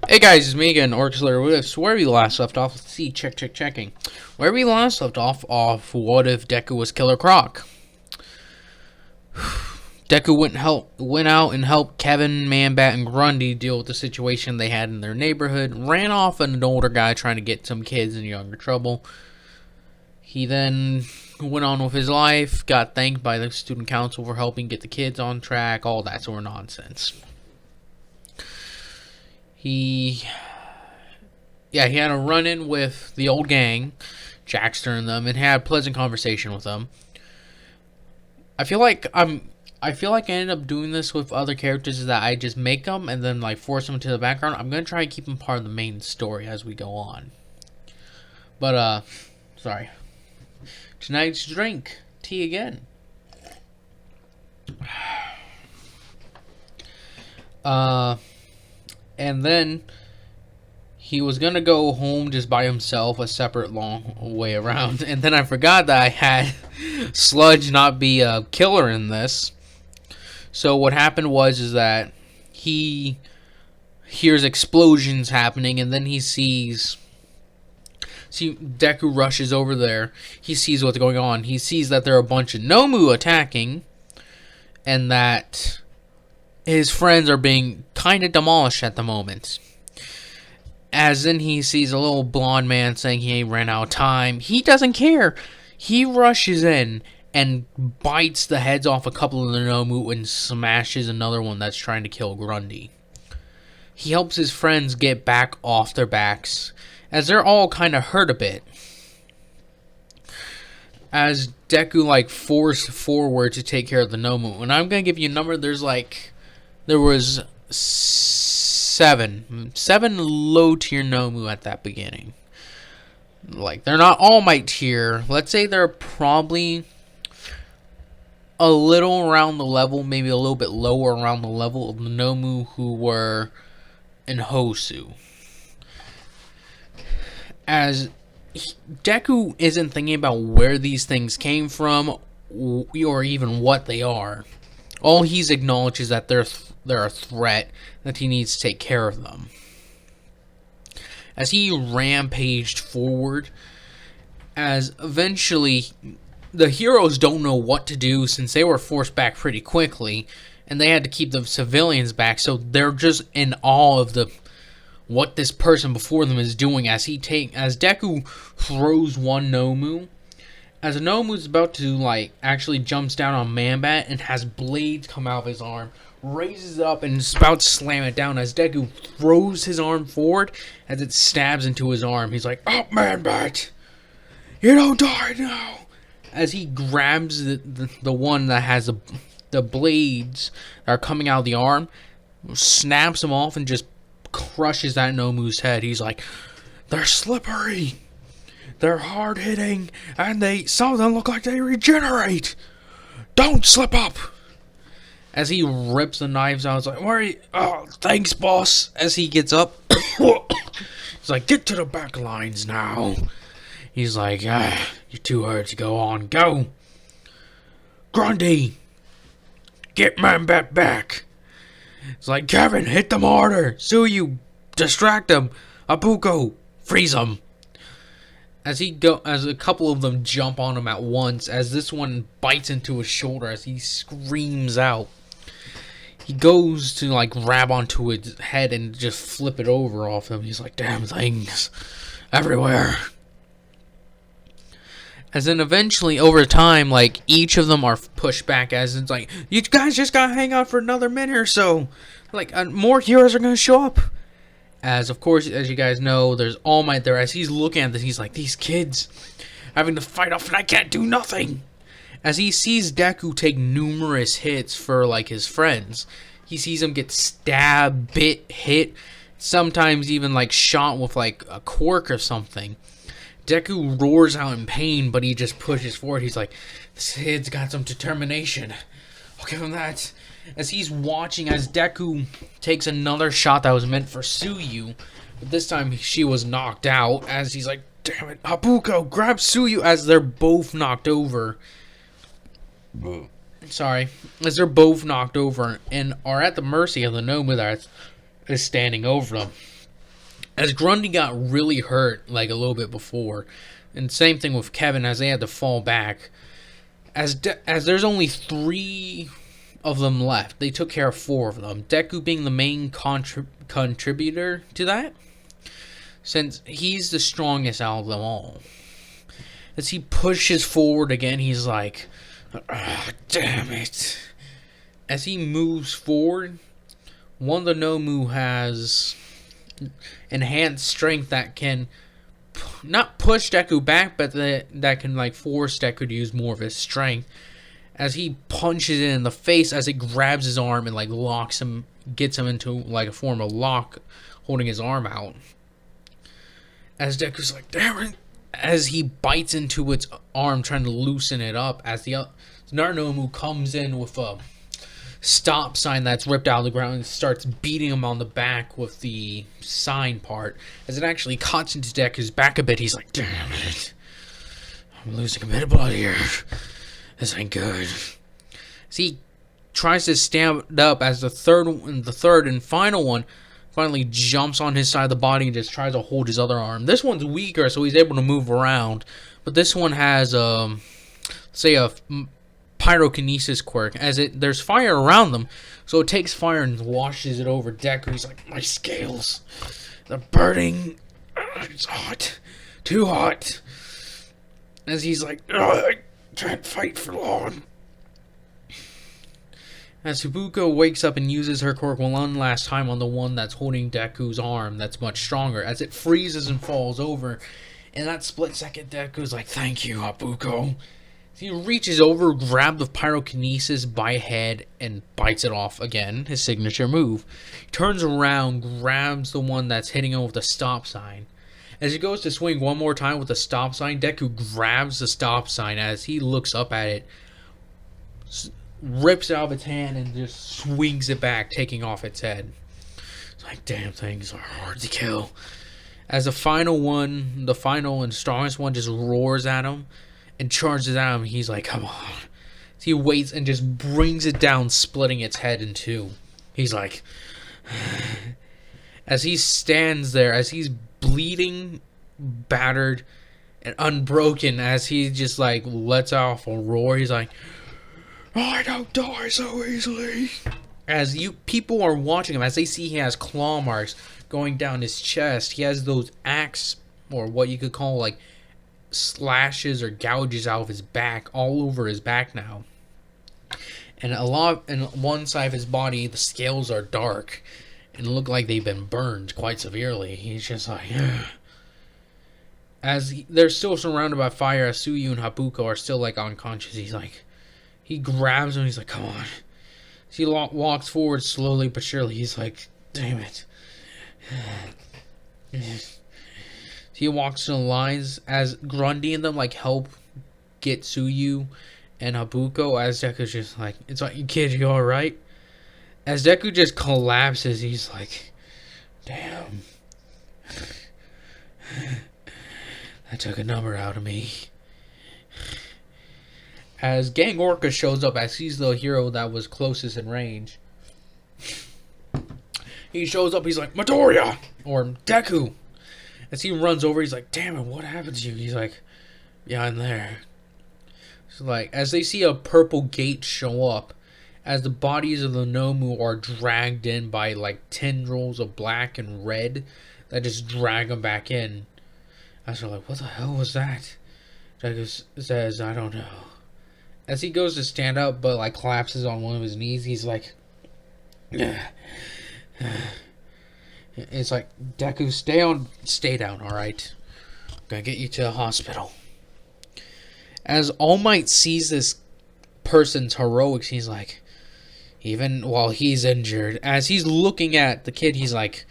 Hey guys, it's me again, Orchler Whiffs. Where we last left off, let's see, checking. Where we last left off, what if Deku was Killer Croc? Deku went out and helped Kevin, Man-Bat, and Grundy deal with the situation they had in their neighborhood, ran off an older guy trying to get some kids in younger trouble. He then went on with his life, got thanked by the student council for helping get the kids on track, all that sort of nonsense. He had a run-in with the old gang, Jackster and them, and had a pleasant conversation with them. I feel like I ended up doing this with other characters, is that I just make them and then like force them to the background. I'm gonna try and keep them part of the main story as we go on. But sorry. Tonight's drink, tea again. And then he was gonna go home just by himself, a separate long way around. And then I forgot that I had Sludge not be a killer in this. So what happened is that he hears explosions happening, and then he sees Deku rushes over there. He sees what's going on. He sees that there are a bunch of Nomu attacking, and that his friends are being kind of demolished at the moment. As then he sees a little blonde man saying he ran out of time. He doesn't care. He rushes in and bites the heads off a couple of the Nomu and smashes another one that's trying to kill Grundy. He helps his friends get back off their backs, as they're all kind of hurt a bit. As Deku forced forward to take care of the Nomu. And I'm going to give you a number. There was seven low-tier Nomu at that beginning. They're not All Might tier. Let's say they're probably a little around the level, maybe a little bit lower around the level of the Nomu who were in Hosu. As Deku isn't thinking about where these things came from or even what they are. All he's acknowledged is that they're a threat, that he needs to take care of them. As he rampaged forward, as eventually the heroes don't know what to do since they were forced back pretty quickly, and they had to keep the civilians back, so they're just in awe of what this person before them is doing as Deku throws one Nomu. As a Nomu's about to actually jumps down on Man-Bat and has blades come out of his arm, raises it up and is about to slam it down as Deku throws his arm forward as it stabs into his arm. He's like, "Oh, Man-Bat, you don't die now!" As he grabs the one that has the blades that are coming out of the arm, snaps them off and just crushes that Nomu's head. He's like, "They're slippery. They're hard-hitting, and some of them look like they regenerate. Don't slip up." As he rips the knives out, he's like, "Where are you? Oh, thanks, boss." As he gets up, he's like, "Get to the back lines now." He's like, "You're too hurt to go on. Go. Grundy, get Man-Bat back." It's like, "Kevin, hit them harder. Suyu, distract them. Apuko, freeze them." As a couple of them jump on him at once, as this one bites into his shoulder as he screams out. He goes to grab onto his head and just flip it over off him. He's like, "Damn things everywhere." As then eventually over time, each of them are pushed back, as it's like, "You guys just gotta hang on for another minute or so. More heroes are gonna show up." As, of course, as you guys know, there's All Might there. As he's looking at this, he's like, "These kids having to fight off and I can't do nothing." As he sees Deku take numerous hits for, his friends. He sees him get stabbed, bit, hit, sometimes even, shot with, a cork or something. Deku roars out in pain, but he just pushes forward. He's like, "This kid's got some determination. I'll give him that." As he's watching as Deku takes another shot that was meant for Suyu, but this time she was knocked out, as he's like, "Damn it, Habuko, grab Suyu," as they're both knocked over. As they're both knocked over and are at the mercy of the Nomu that is standing over them. As Grundy got really hurt like a little bit before, and same thing with Kevin as they had to fall back. As there's only 3 of them left, they took care of 4 of them. Deku being the main contributor to that, since he's the strongest out of them all. As he pushes forward again, he's like, "Ah, damn it." As he moves forward, one of the Nomu has enhanced strength that can not push Deku back, but that can like force Deku to use more of his strength. As he punches it in the face, as it grabs his arm and like locks him, gets him into like a form of lock, holding his arm out. As Deku's like, damn it, as he bites into its arm, trying to loosen it up, as the Nomu comes in with a stop sign that's ripped out of the ground and starts beating him on the back with the sign part. As it actually cuts into Deku's back a bit, he's like, damn it, I'm losing a bit of blood here. This ain't good. As he tries to stand up, as the third and final one finally jumps on his side of the body and just tries to hold his other arm. This one's weaker, so he's able to move around, but this one has say a pyrokinesis quirk, as there's fire around them, so it takes fire and washes it over Deku. He's like, my scales, they're burning. It's hot, too hot. As he's like, I can't fight for long. As Habuko wakes up and uses her quirk one last time on the one that's holding Deku's arm that's much stronger, as it freezes and falls over. In that split second, Deku's like, thank you, Habuko. He reaches over, grabs the pyrokinesis by head, and bites it off again, his signature move. He turns around, grabs the one that's hitting him with the stop sign. As he goes to swing one more time with the stop sign, Deku grabs the stop sign. As he looks up at it, rips it out of its hand and just swings it back, taking off its head. It's like, damn, things are hard to kill. As the final and strongest one just roars at him and charges at him, he's like, come on. He waits and just brings it down, splitting its head in 2. He's like, as he stands there, as he's bleeding, battered, and unbroken, as he just like lets off a roar, he's like, I don't die so easily. As people are watching him, as they see he has claw marks going down his chest, he has those axe, or what you could call like slashes or gouges out of his back, all over his back now. And in one side of his body, the scales are dark and look like they've been burned quite severely. He's just like, they're still surrounded by fire, as Suyu and Habuko are still like unconscious. He grabs him, he's like, come on. He walks forward slowly but surely. He's like, damn it. He walks to the lines as Grundy and them like help get Suyu and Habuko, as Deku's just like, it's like, you kid, you alright? As Deku just collapses, he's like, damn. That took a number out of me. As Gang Orca shows up, as he's the hero that was closest in range. He shows up, he's like, Midoriya! Or Deku! As he runs over, he's like, damn it, what happened to you? He's like, yeah, I'm there. So like, as they see a purple gate show up, as the bodies of the Nomu are dragged in by like tendrils of black and red that just drag them back in. As they're like, what the hell was that? Deku says, I don't know. As he goes to stand up, but like collapses on one of his knees, he's like, it's like, Deku, stay down, alright? I'm gonna get you to the hospital. As All Might sees this person's heroics, he's like, even while he's injured, as he's looking at the kid, he's like,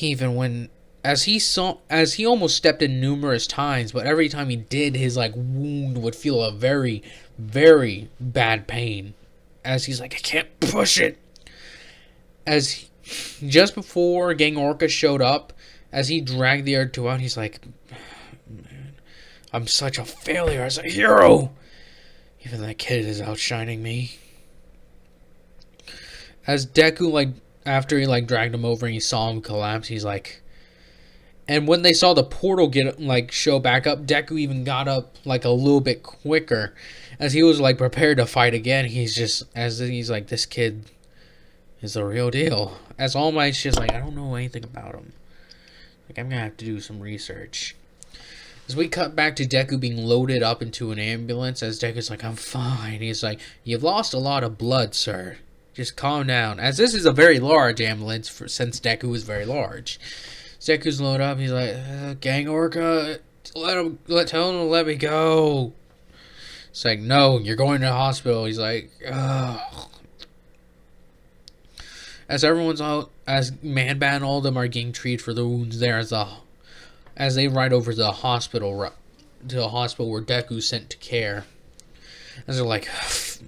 even when, as he almost stepped in numerous times, but every time he did, his like wound would feel a very, very bad pain. As he's like, I can't push it. Just before Gang Orca showed up, as he dragged the other 2 out, he's like, man, I'm such a failure as a hero. Even that kid is outshining me. As Deku, like, after he like dragged him over and he saw him collapse, he's like, And when they saw the portal get like show back up, Deku even got up like a little bit quicker, as he was like prepared to fight again. He's like, this kid is the real deal. As All Might's just like, I don't know anything about him. Like, I'm gonna have to do some research. As we cut back to Deku being loaded up into an ambulance, as Deku's like, I'm fine. He's like, you've lost a lot of blood, sir. Just calm down. As this is a very large ambulance, since Deku is very large. Deku's loaded up. He's like, Gang Orca, tell him to let me go. It's like, no, you're going to the hospital. He's like, ugh. As Man-Bat and all of them are getting treated for the wounds there, as they ride over to the hospital where Deku's sent to care. As they're like,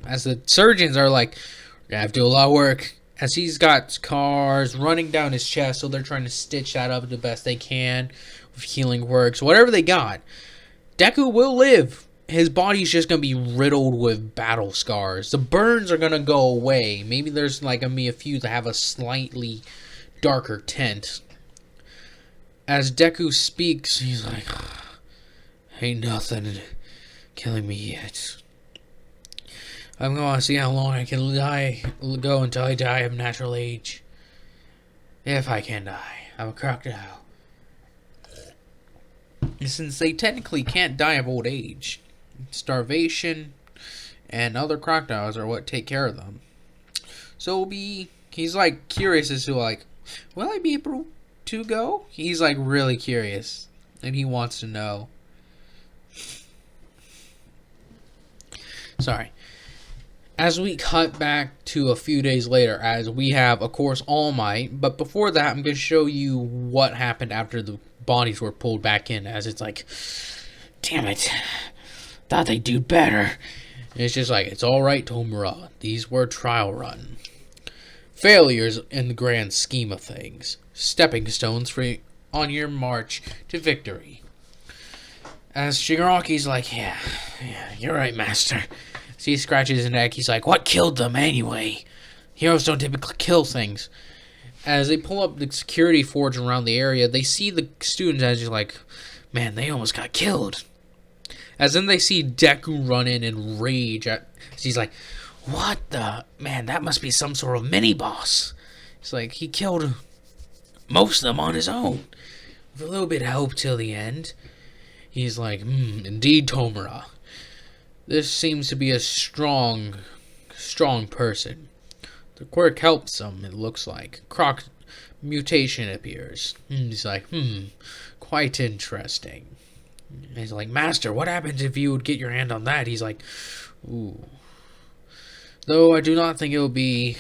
as the surgeons are like, we're gonna have to do a lot of work. As he's got scars running down his chest, so they're trying to stitch that up the best they can with healing works. Whatever they got, Deku will live. His body's just gonna be riddled with battle scars. The burns are gonna go away. Maybe there's like gonna be a few that have a slightly darker tint. As Deku speaks, he's like, ain't nothing killing me yet. I'm going to see how long I can go until I die of natural age. If I can die. I'm a crocodile. Since they technically can't die of old age, starvation and other crocodiles are what take care of them. So he's like curious as to like, will I be able to go? He's like really curious and he wants to know. Sorry. As we cut back to a few days later, as we have, of course, All Might. But before that, I'm going to show you what happened after the bodies were pulled back in. As it's like, damn it, thought they'd do better. And it's just like, it's alright, Tomura. These were trial run. Failures in the grand scheme of things. Stepping stones on your march to victory. As Shigaraki's like, yeah, you're right, master. So he scratches his neck. He's like, what killed them anyway? Heroes don't typically kill things. As they pull up the security forge around the area, they see the students as just like, man, they almost got killed. As then they see Deku run in and rage. He's like, what the? Man, that must be some sort of mini-boss. He's like, he killed most of them on his own. With a little bit of help till the end. He's like, indeed, Tomura. This seems to be a strong person. The quirk helps him, it looks like. Croc mutation appears. He's like, quite interesting. And he's like, Master, what happens if you would get your hand on that? He's like, ooh. Though I do not think it will be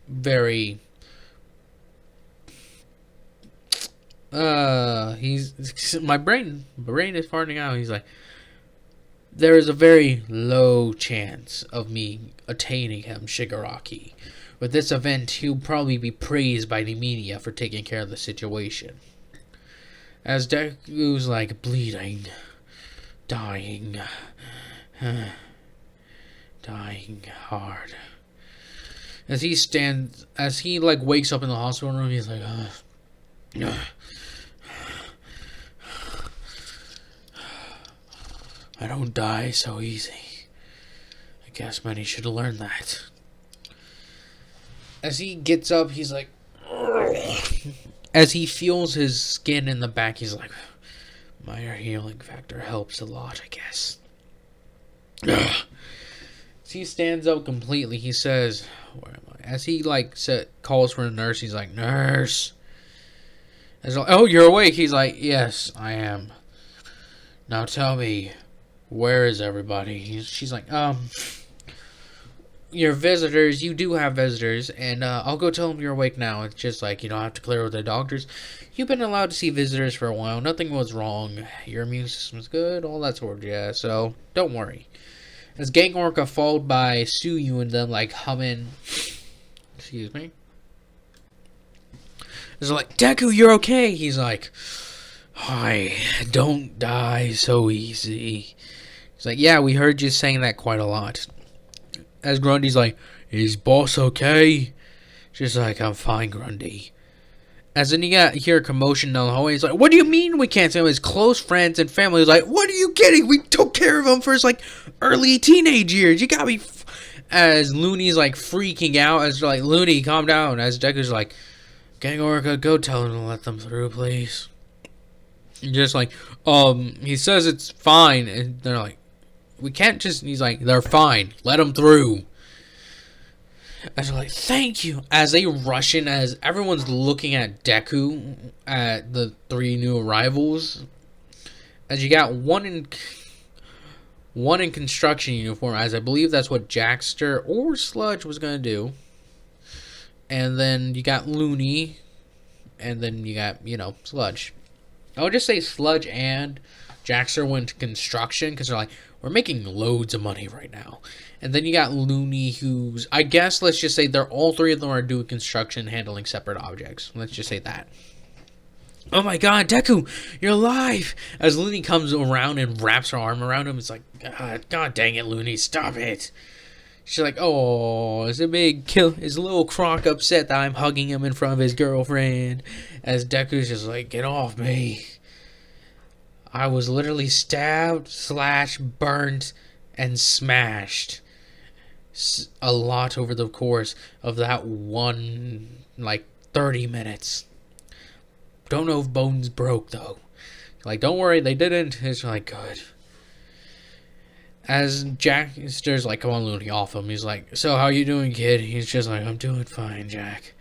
very... My brain is farting out. He's like, there is a very low chance of me attaining him, Shigaraki. With this event, he'll probably be praised by the media for taking care of the situation. As Deku's like bleeding, dying hard. As he like wakes up in the hospital room, he's like, I don't die so easy. I guess many should have learned that. As he gets up, he's like... As he feels his skin in the back, he's like... My healing factor helps a lot, I guess. As he stands up completely, he says... Where am I? As he calls for a nurse, he's like, Nurse! As like, oh, you're awake? He's like, yes, I am. Now tell me... Where is everybody? She's like, your visitors, you do have visitors, and I'll go tell them you're awake now. It's just like, you don't have to clear with the doctors. You've been allowed to see visitors for a while. Nothing was wrong. Your immune system's good, all that sort of jazz, so don't worry. As Gang Orca followed by Suyu and them, like, humming. Excuse me. It's like, Deku, you're okay. He's like, I don't die so easy. He's like, yeah, we heard you saying that quite a lot. As Grundy's like, is boss okay? She's like, I'm fine, Grundy. As then you hear a commotion down the hallway. He's like, "What do you mean we can't see him?" His close friends and family is like, "What are you kidding? We took care of him for his like early teenage years. You gotta be." As Looney's like freaking out, as like, "Looney, calm down." As Deku's like, "Gang Orca, go tell him to let them through, please." And just like, he says it's fine, and they're like, "We can't just." He's like, "They're fine. Let them through." As they're like, "Thank you." As they rush in, as everyone's looking at Deku, at the three new arrivals, as you got one in construction uniform, as I believe that's what Jackster or Sludge was gonna do, and then you got Looney, and then you got Sludge. I'll just say Sludge and Jackster went to construction because they're like, we're making loads of money right now. And then you got Looney, who's, I guess, let's just say all three of them are doing construction, handling separate objects. Let's just say that. "Oh my god, Deku, you're alive!" As Looney comes around and wraps her arm around him, it's like, God dang it, Looney, stop it. She's like, "Oh, is a little croc upset that I'm hugging him in front of his girlfriend?" As Deku's just like, "Get off me. I was literally stabbed, slashed, burnt, and smashed a lot over the course of that one, 30 minutes. Don't know if bones broke, though." Like, "Don't worry, they didn't." It's like, good. As Jackster's like, "Come on, Looney, off him." He's like, "So, how you doing, kid?" He's just like, "I'm doing fine, Jack."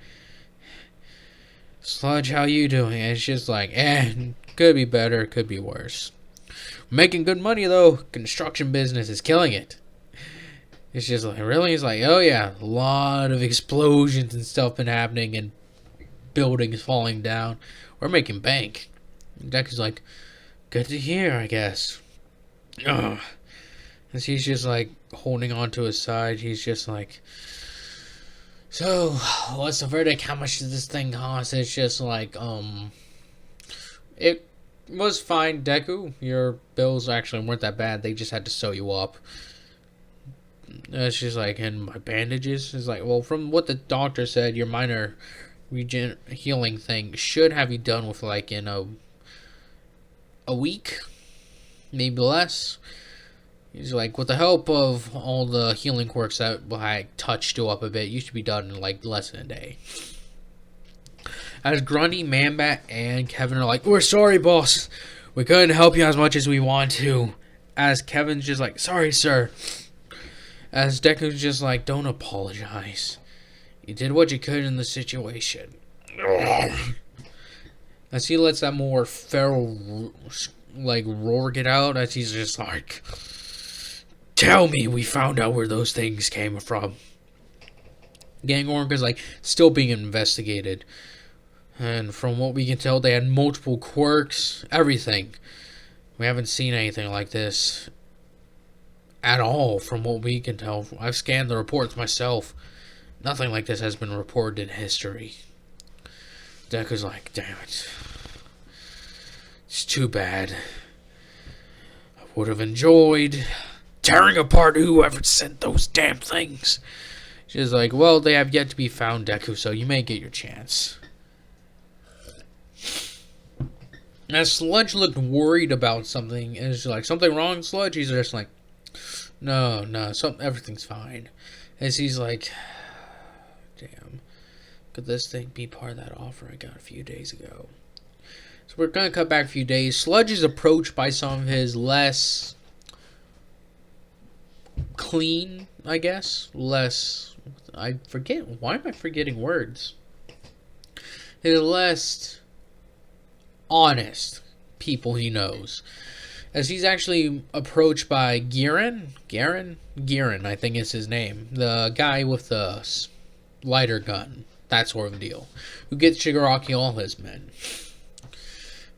"Sludge, how you doing?" And it's just like, could be better, could be worse. "Making good money, though. Construction business is killing it." It's just like, really? He's like, "Oh yeah, a lot of explosions and stuff been happening and buildings falling down. We're making bank." And Deku's like, "Good to hear, I guess." Ugh. As he's just like holding on to his side, he's just like, "So, what's the verdict? How much does this thing cost?" It's just like, it was fine, Deku. Your bills actually weren't that bad. They just had to sew you up. It's just like, "And my bandages?" It's like, "Well, from what the doctor said, your minor healing thing should have you done with like in a week, maybe less." He's like, "With the help of all the healing quirks that I touched you up a bit, you should be done in like less than a day." As Grundy, Manbat, and Kevin are like, "We're sorry, boss. We couldn't help you as much as we want to." As Kevin's just like, "Sorry, sir." As Deku's just like, "Don't apologize. You did what you could in the situation." As he lets that more feral roar get out, as he's just like, "Tell me we found out where those things came from." Gang Orca's like still being investigated. And from what we can tell, they had multiple quirks, everything. We haven't seen anything like this at all from what we can tell. I've scanned the reports myself. Nothing like this has been reported in history. Deku's like, "Damn it. It's too bad. I would have enjoyed tearing apart whoever sent those damn things." She's like, "Well, they have yet to be found, Deku, so you may get your chance." As Sludge looked worried about something, and she's like, "Something wrong, Sludge?" He's just like, No, everything's fine." As he's like, "Damn, could this thing be part of that offer I got a few days ago?" So we're gonna cut back a few days. Sludge is approached by some of his less clean, I guess, I forget, why am I forgetting words? His less honest people he knows. As he's actually approached by Garen, I think is his name, the guy with the lighter gun, that sort of deal, who gets Shigaraki all his men.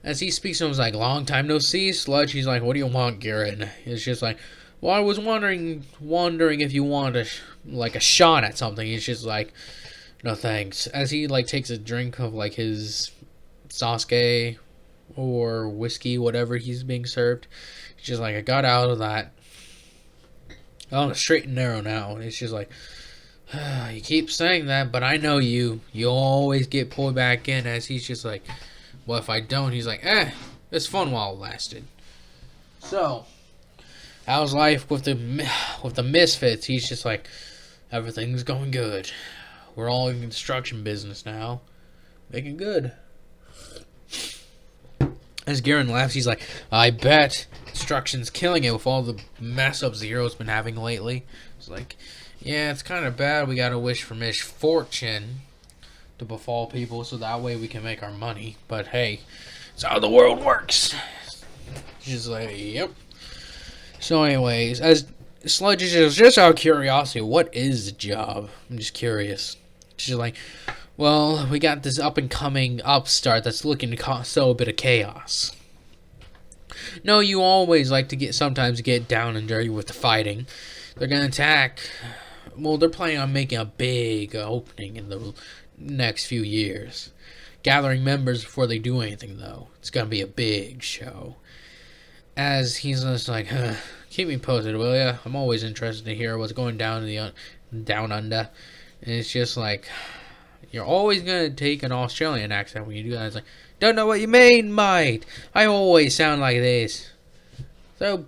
As he speaks to him, he's like, "Long time no see, Sludge." He's like, "What do you want, Garen?" It's just like, "Well, I was wondering if you want a shot at something." He's just like, "No thanks." As he takes a drink of his Sasuke or whiskey, whatever he's being served, he's just like, "I got out of that. I'm on a straight and narrow now." And it's just like, You keep saying that, but I know you. You always get pulled back in. As he's just like, well, if I don't, he's like, it's fun while it lasted. So, how's life with the misfits? He's just like, everything's going good. We're all in the construction business now, making good. As Garen laughs, he's like, I bet construction's killing it with all the mess up Zero's been having lately. It's like, yeah, it's kind of bad. We gotta wish for misfortune to befall people so that way we can make our money. But hey, it's how the world works. She's like, yep. So anyways, as Sludge is just out of curiosity, what is the job? I'm just curious. She's like, well, we got this up-and-coming upstart that's looking to sow a bit of chaos. No, you always like to sometimes get down and dirty with the fighting. They're gonna attack. Well, they're planning on making a big opening in the next few years. Gathering members before they do anything, though. It's gonna be a big show. As he's just like, keep me posted, will ya? I'm always interested to hear what's going down in the down under. And it's just like, you're always gonna take an Australian accent when you do that. It's like, don't know what you mean, mate. I always sound like this. So,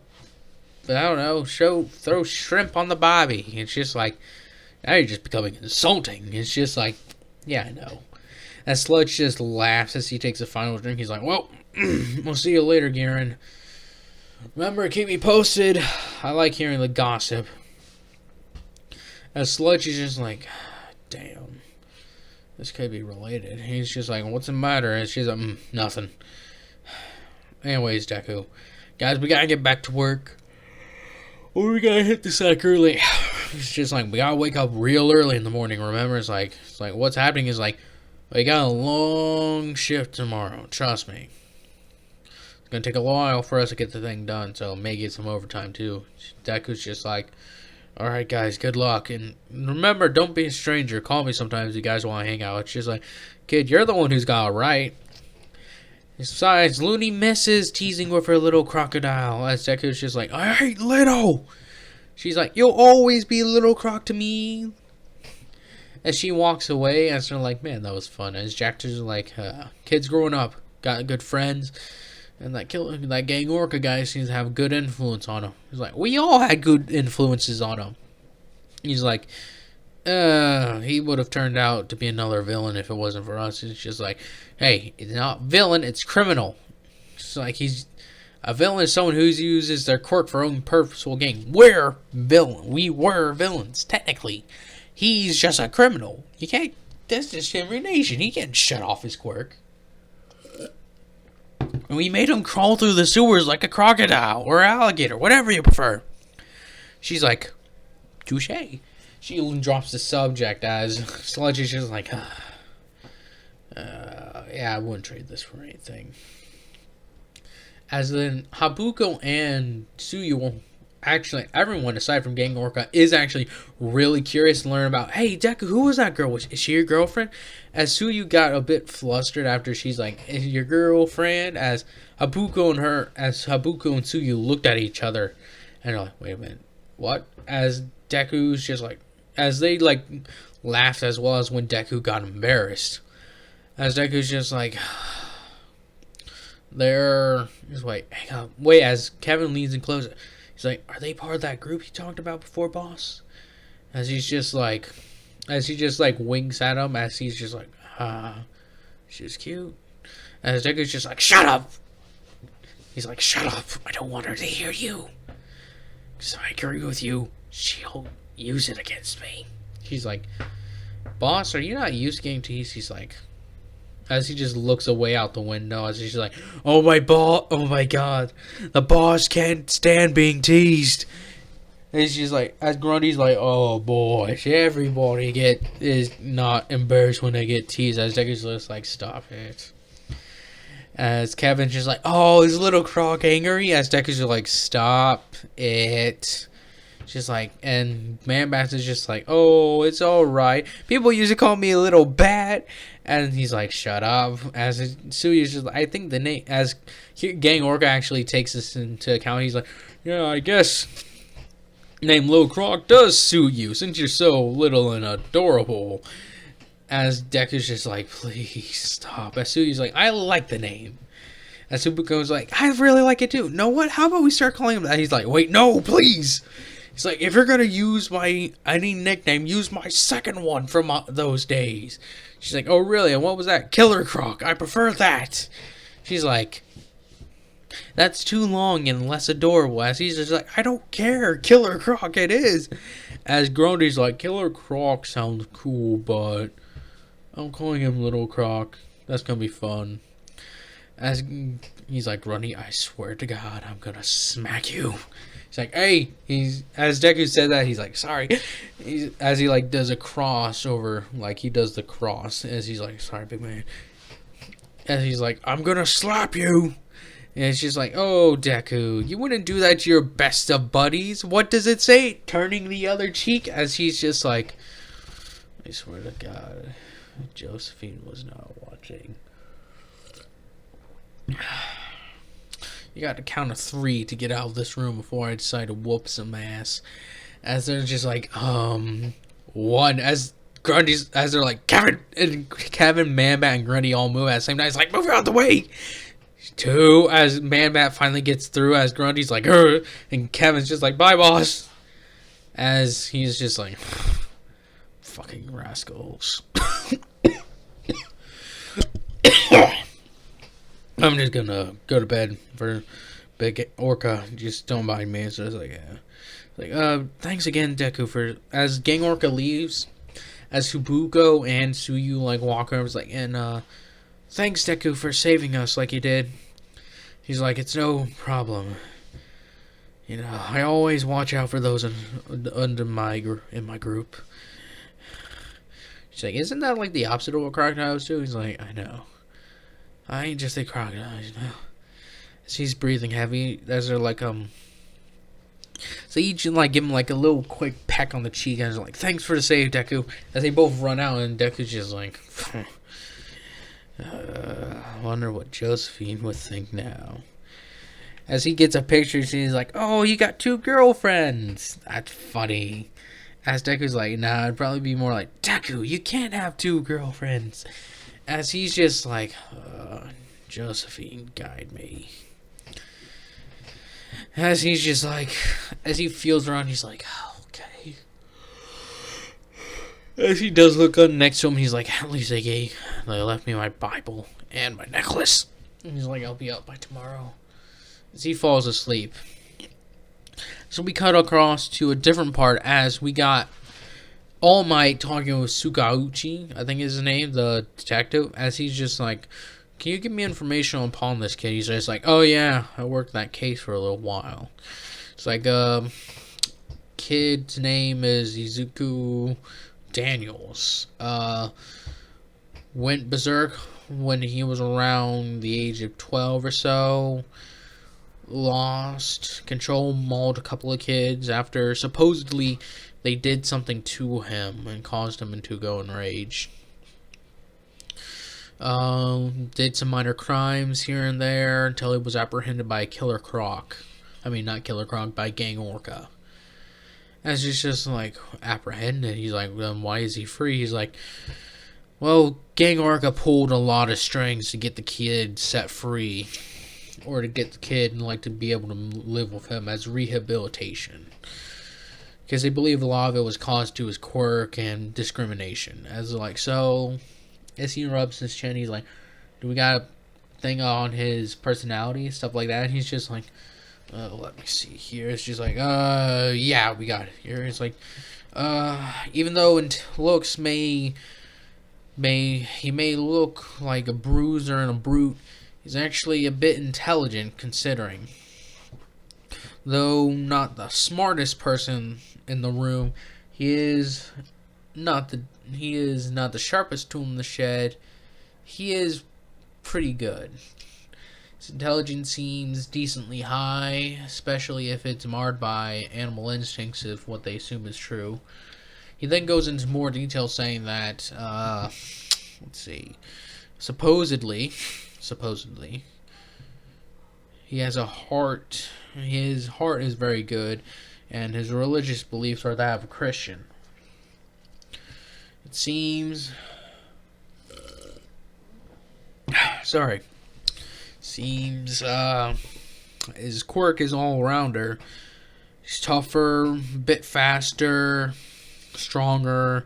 I don't know. Throw shrimp on the barbie. It's just like, now you're just becoming insulting. It's just like, yeah, I know. As Sludge just laughs as he takes a final drink. He's like, well, we'll see you later, Garen. Remember, keep me posted. I like hearing the gossip. As Sludge is just like, damn. This could be related. He's just like, what's the matter? And she's like, nothing. Anyways, Deku. Guys, we gotta get back to work. Or we gotta hit the sack early. It's just like, we gotta wake up real early in the morning, remember? It's like what's happening is like, we got a long shift tomorrow. Trust me. It's gonna take a while for us to get the thing done, so may get some overtime too. Deku's just like, alright guys, good luck. And remember, don't be a stranger. Call me sometimes if you guys want to hang out. It's just like, kid, you're the one who's got it right. Besides, Looney misses teasing with her little crocodile. As Deku's just like, I hate little. She's like, you'll always be little croc to me. As she walks away, as they're like, man, that was fun. As Jack's like, kids growing up, got good friends. And that gang Orca guy seems to have a good influence on him. He's like, we all had good influences on him. He's like, he would have turned out to be another villain if it wasn't for us. It's just like, hey, it's not villain, it's criminal. It's like a villain is someone who uses their quirk for own purposeful gain. We're villain. We were villains, technically. He's just a criminal. You can't, that's discrimination. He can't shut off his quirk. And we made him crawl through the sewers like a crocodile or alligator, whatever you prefer. She's like, touche. She drops the subject as Sludge is just like, yeah, I wouldn't trade this for anything. As then Habuko and Tsuyu, actually everyone aside from Gang Orca is actually really curious to learn about, hey Deku, who was that girl? Is she your girlfriend? As Tsuyu got a bit flustered after she's like, is your girlfriend? As Habuko and Tsuyu looked at each other and they're like, wait a minute, what? As Deku's just like, as they like laughed as well as when Deku got embarrassed. As Deku's just like, wait, as Kevin leans in closer, he's like, are they part of that group you talked about before, boss? As he just like winks at him, as he's just like, she's cute. As Deku's just like, shut up! He's like, shut up, I don't want her to hear you. So I agree with you, she'll use it against me. He's like, boss, are you not used to getting teased? He's like, as he just looks away out the window, as he's like, oh my god, the boss can't stand being teased. And she's like, as Grundy's like, oh boy, everybody is not embarrassed when they get teased. As Deku's just like, stop it. As Kevin's just like, oh, is little Croc angry? As Deku's just like, stop it. Just like, and Man-Bats is just like, oh, it's alright. People used to call me a little bat. And he's like, shut up. As Tsuyu's just, I think the name, as Gang Orca actually takes this into account, he's like, yeah, I guess name Lil Croc does suit you since you're so little and adorable. As Deku's just like, please stop. As Suyu's like, I like the name. As Subako's like, I really like it too. Know what? How about we start calling him that? He's like, wait, no, please. He's like, if you're gonna use my any nickname, use my second one from those days. She's like, oh really? And what was that? Killer Croc. I prefer that. She's like, that's too long and less adorable. As he's just like, I don't care. Killer Croc it is. As Grundy's like, Killer Croc sounds cool, but I'm calling him Little Croc. That's gonna be fun. As he's like, Grundy, I swear to God, I'm gonna smack you. He's like, hey. As Deku said that, he's like, sorry. As he like does a cross over, like he does the cross. As he's like, sorry, big man. As he's like, I'm gonna slap you. And she's like, oh, Deku, you wouldn't do that to your best of buddies. What does it say? Turning the other cheek. As he's just like, I swear to God, Josephine was not watching. You got to count to 3 to get out of this room before I decide to whoop some ass. As they're just like, 1. As Grundy's, as they're like, Kevin, Man-Bat, and Grundy all move at the same time. It's like, move out the way. 2. As Man-Bat finally gets through. As Grundy's like, Urgh, and Kevin's just like, bye, boss. As he's just like, fucking rascals. I'm just gonna go to bed for Big Orca. Just don't mind me. So it's like, yeah. Thanks again, Deku, for... As Gang Orca leaves, as Subuko and Suyu, like, walk over, it's like, and, thanks, Deku, for saving us like you did. He's like, it's no problem. You know, I always watch out for those in my group. She's like, isn't that, like, the opposite of what crocodiles do? He's like, I know. I ain't just a crocodile, you know. As he's breathing heavy, as they're like, so each like give him like a little quick peck on the cheek, and they're like, thanks for the save, Deku. As they both run out, and Deku's just like, I wonder what Josephine would think now. As he gets a picture, she's like, oh, you got 2 girlfriends. That's funny. As Deku's like, nah, it'd probably be more like, Deku, you can't have 2 girlfriends. As he's just like, Josephine, guide me. As he's just like, as he feels around, he's like, oh, okay. As he does look up next to him, he's like, at least they left me my Bible and my necklace. And he's like, I'll be up by tomorrow. As he falls asleep. So we cut across to a different part as we got All Might talking with Sukauchi, I think is his name, the detective, as he's just like, can you give me information upon this kid? He's just like, oh yeah, I worked that case for a little while. It's like, kid's name is Izuku Daniels. Went berserk when he was around the age of 12 or so. Lost control, mauled a couple of kids after supposedly they did something to him and caused him to go in rage. Did some minor crimes here and there until he was apprehended by Killer Croc. I mean, not Killer Croc, by Gang Orca. As he's just like apprehended, he's like, why is he free? He's like, well, Gang Orca pulled a lot of strings to get the kid set free. Or to get the kid and like to be able to live with him as rehabilitation. Because they believe a lot of it was caused to his quirk and discrimination. As like, so, as he rubs his chin, he's like, do we got a thing on his personality? Stuff like that. And he's just like, let me see here. It's just like, yeah, we got it here. It's like, even though looks he may look like a bruiser and a brute, he's actually a bit intelligent considering. Though not the smartest person in the room, he is not the sharpest tool in the shed. He is pretty good. His intelligence seems decently high, especially if it's marred by animal instincts, if what they assume is true. He then goes into more detail saying that, let's see, supposedly, he has a heart. His heart is very good. and his religious beliefs are that of a Christian. It seems... Sorry. Seems, his quirk is all-rounder. He's tougher, a bit faster, stronger,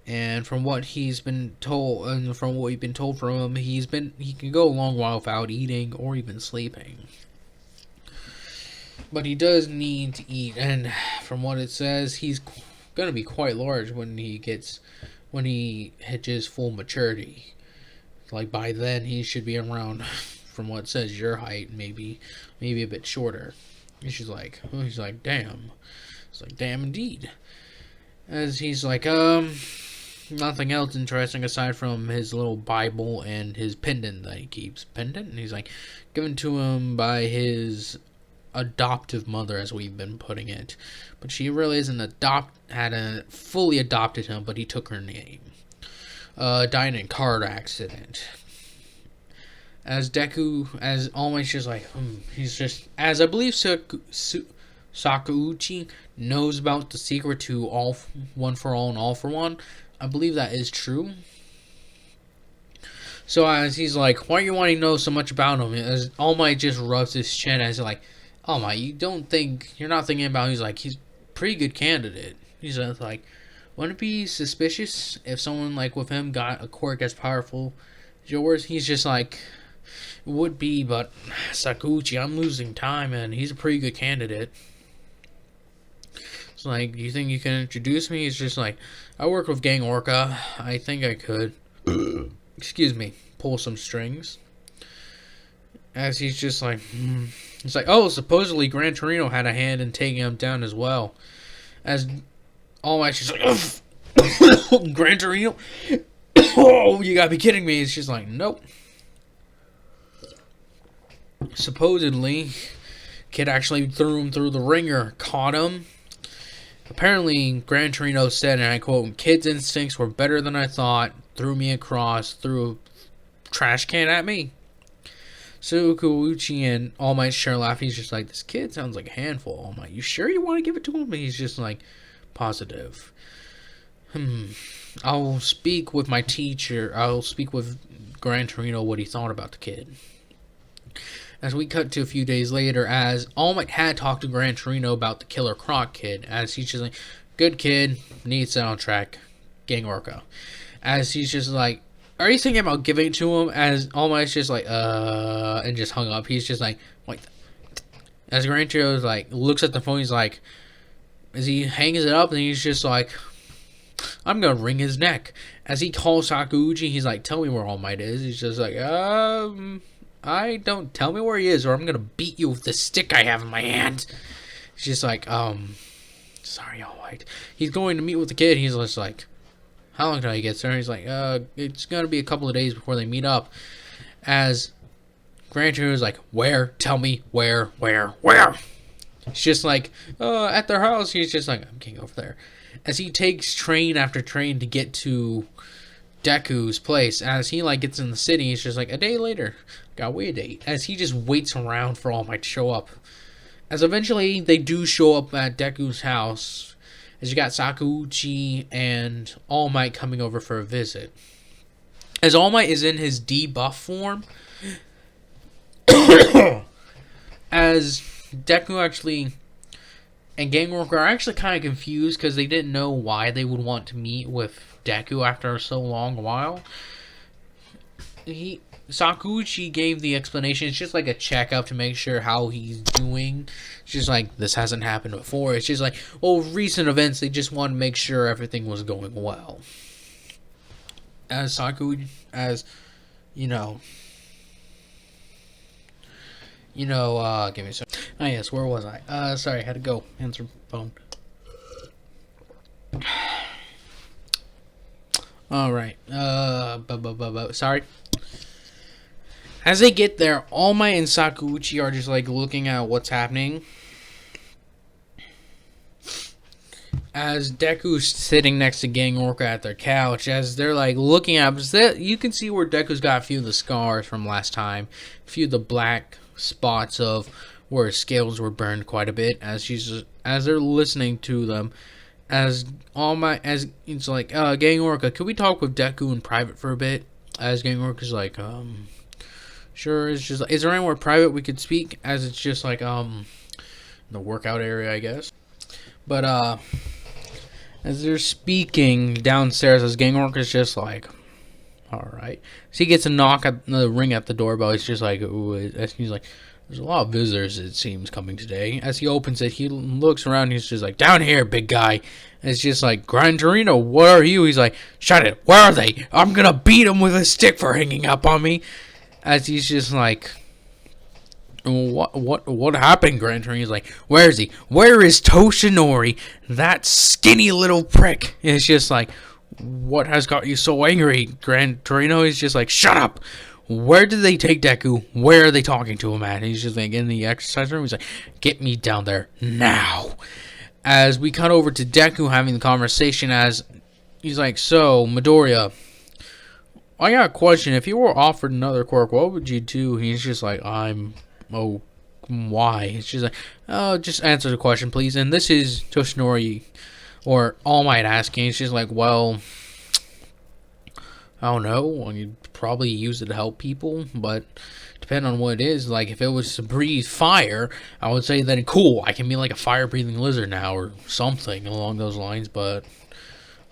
and from what he's been told, and from what we've been told from him, he can go a long while without eating or even sleeping. But he does need to eat, and from what it says, he's gonna be quite large when he hits full maturity. Like by then, he should be around, from what it says, your height, maybe a bit shorter. And he's like, damn. It's like, damn indeed. As he's like, nothing else interesting aside from his little Bible and his pendant that he keeps. Pendant? And he's like, given to him by his adoptive mother, as we've been putting it. But she really hadn't fully adopted him, but he took her name. Died in a car accident. As All Might's just like, he's just, as I believe Sakauchi knows about the secret to all one for all and all for one. I believe that is true. So as he's like, why are you wanting to know so much about him? As All Might just rubs his chin as like, All Might, you're not thinking about him. He's like, he's a pretty good candidate. He's just like, wouldn't it be suspicious if someone like with him got a quirk as powerful as yours? He's just like, it would be, but Sakauchi, I'm losing time, and he's a pretty good candidate. It's like, do you think you can introduce me? He's just like, I work with Gang Orca. I think I could, excuse me, pull some strings. As he's just like, It's like, oh, supposedly Gran Torino had a hand in taking him down as well. As All Might, she's like, Gran Torino? Oh, you gotta be kidding me. It's just like, nope. Supposedly, kid actually threw him through the ringer, caught him. Apparently, Gran Torino said, and I quote, "Kid's instincts were better than I thought, threw me across, threw a trash can at me." Sakauchi and All Might share laughing. He's just like, this kid sounds like a handful. All Might, you sure you want to give it to him? And he's just like, positive. I'll speak with my teacher. I'll speak with Gran Torino what he thought about the kid. As we cut to a few days later, as All Might had talked to Gran Torino about the killer croc kid, as he's just like, good kid, needs soundtrack, Gang Orca. As he's just like, are you thinking about giving it to him? As All Might's just like, and just hung up. He's just like, what? As Gran Torino like looks at the phone, he's like, as he hangs it up, and he's just like, I'm gonna wring his neck. As he calls Sakauchi, he's like, tell me where All Might is. He's just like, I don't, tell me where he is, or I'm gonna beat you with the stick I have in my hand. He's just like, sorry, All Might. He's going to meet with the kid. He's just like, how long till he gets there? He's like, it's gonna be a couple of days before they meet up. As Gran Torino is like, where? Tell me where? It's just like, at their house. He's just like, I'm getting over there. As he takes train after train to get to Deku's place, as he like gets in the city, he's just like, a day later, gotta wait a day. As he just waits around for All Might to show up. As eventually they do show up at Deku's house, as you got Sakauchi and All Might coming over for a visit. As All Might is in his debuff form, as Deku actually and Gang Orca are actually kind of confused because they didn't know why they would want to meet with Deku after so long a while. Sakauchi gave the explanation. It's just like a checkup to make sure how he's doing. It's just like, this hasn't happened before. It's just like, well, recent events, they just want to make sure everything was going well. As Sakauchi, as give me a second. Ah, yes, where was I? Sorry, I had to go answer phone. Alright, sorry. As they get there, All Might and Sakauchi are just like looking at what's happening. As Deku's sitting next to Gang Orca at their couch, as they're like looking at, you can see where Deku's got a few of the scars from last time, a few of the black spots of where his scales were burned quite a bit as they're listening to them. As it's like, Gang Orca, could we talk with Deku in private for a bit? As Gang Orca's like, sure. It's just like, is there anywhere private we could speak? As it's just like, the workout area, I guess. But as they're speaking downstairs, as Gang Orca's just like, all right. So he gets a knock at the ring at the doorbell. He's just like, ooh, he's like, there's a lot of visitors, it seems, coming today. As he opens it, he looks around. He's just like, down here, big guy. And it's just like, Gran Torino, what are you? He's like, shut it. Where are they? I'm going to beat him with a stick for hanging up on me. As he's just like, what happened, Gran Torino? He's like, where is he? Where is Toshinori? That skinny little prick. And it's just like, what has got you so angry, Gran Torino? He's just like, shut up. Where did they take Deku? Where are they talking to him at? And he's just like in the exercise room. He's like, get me down there now. As we cut over to Deku having the conversation, as he's like, so, Midoriya, I got a question. If you were offered another quirk, what would you do? He's just like, why? It's just like, just answer the question, please. And this is Toshinori, or All Might asking. It's just like, well, I don't know. You'd probably use it to help people, but depending on what it is, like if it was to breathe fire, I would say then cool, I can be like a fire-breathing lizard now or something along those lines. But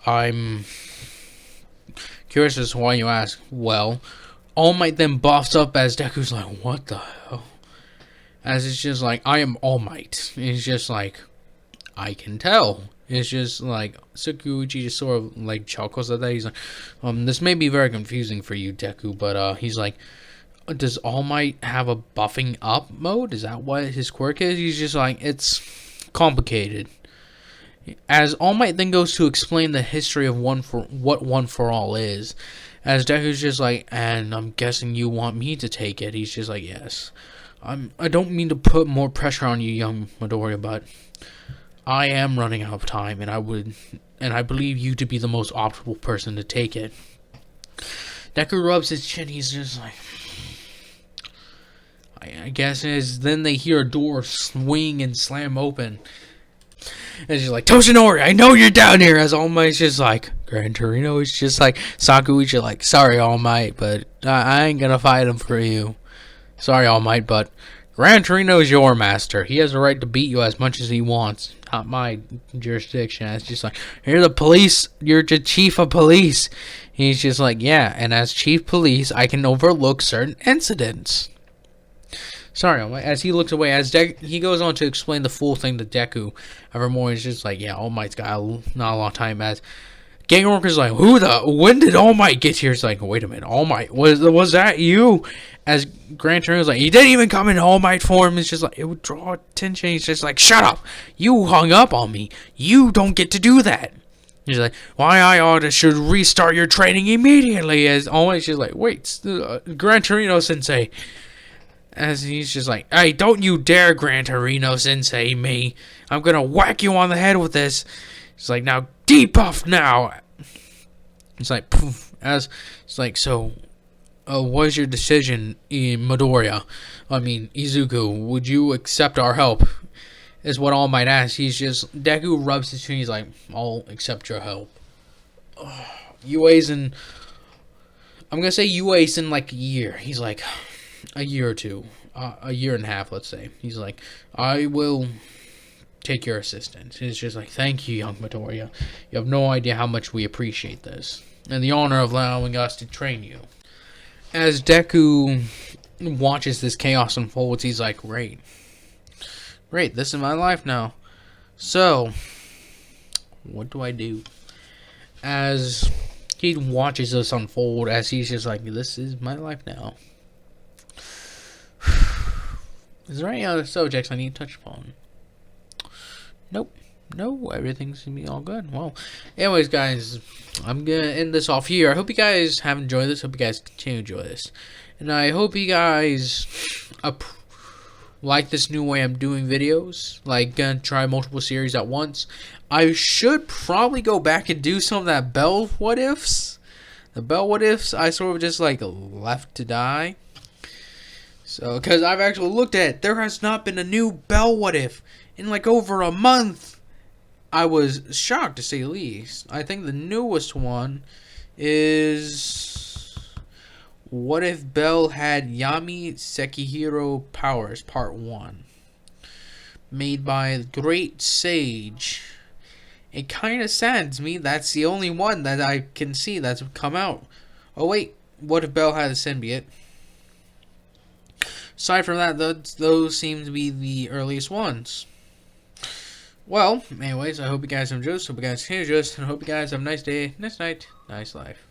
I'm curious as to why you ask. Well, All Might then buffs up as Deku's like, what the hell? As it's just like, I am All Might. It's just like, I can tell. It's just like, Tsukuyoshi just sort of like chuckles at that. He's like, this may be very confusing for you, Deku, but he's like, does All Might have a buffing up mode? Is that what his quirk is? He's just like, it's complicated. As All Might then goes to explain the history of what One For All is, as Deku's just like, and I'm guessing you want me to take it. He's just like, yes. I don't mean to put more pressure on you, young Midoriya, but I am running out of time, and I believe you to be the most optimal person to take it. Deku rubs his chin. He's just like, I guess then they hear a door swing and slam open. And she's like, Toshinori, I know you're down here. As All Might's just like, Gran Torino is just like, Sakuichi like, sorry, All Might, but I ain't gonna fight him for you. Sorry, All Might, but Gran Torino is your master. He has the right to beat you as much as he wants. Not my jurisdiction. It's just like, you're the police. You're the chief of police. He's just like, yeah, and as chief police, I can overlook certain incidents. Sorry, All Might. As he looks away, as he goes on to explain the full thing to Deku, evermore he's just like, yeah, All Might's got not a long time. As Gang Orca's like, when did All Might get here? It's like, wait a minute, All Might, was that you? As Gran Torino's like, he didn't even come in All Might form. It's just like, it would draw attention. He's just like, shut up. You hung up on me. You don't get to do that. He's like, why I should restart your training immediately. As All Might's just like, wait, Gran Torino Sensei. As he's just like, hey, don't you dare Gran Torino Sensei me. I'm going to whack you on the head with this. He's like, now debuff now. It's like, poof. As it's like, so what is your decision, Midoriya? I mean, Izuku, would you accept our help? Is what All Might ask. He's just, Deku rubs his chin. He's like, I'll accept your help. UA's in, I'm going to say UA's in like a year. He's like, a year or two. A year and a half, let's say. He's like, I will take your assistance. It's just like, thank you, young Midoriya. You have no idea how much we appreciate this. And the honor of allowing us to train you. As Deku watches this chaos unfold, he's like, great, this is my life now. So, what do I do? As he watches this unfold, as he's just like, this is my life now. Is there any other subjects I need to touch upon? Nope. No, everything's gonna be all good. Well, anyways, guys, I'm gonna end this off here. I hope you guys have enjoyed this. Hope you guys continue to enjoy this, and I hope you guys like this new way I'm doing videos. Like, gonna try multiple series at once. I should probably go back and do some of that Bell what ifs. The Bell what ifs I sort of just like left to die. So, because I've actually looked at it, there has not been a new Bell What If in like over a month. I was shocked to say the least. I think the newest one is What If Bell Had Yami Sekihiro Powers Part 1. Made by Great Sage. It kind of saddens me that's the only one that I can see that's come out. Oh wait, What If Bell Had a symbiote? Aside from that, those seem to be the earliest ones. Well, anyways, I hope you guys enjoyed this. Hope you guys can enjoy this. And I hope you guys have a nice day, nice night, nice life.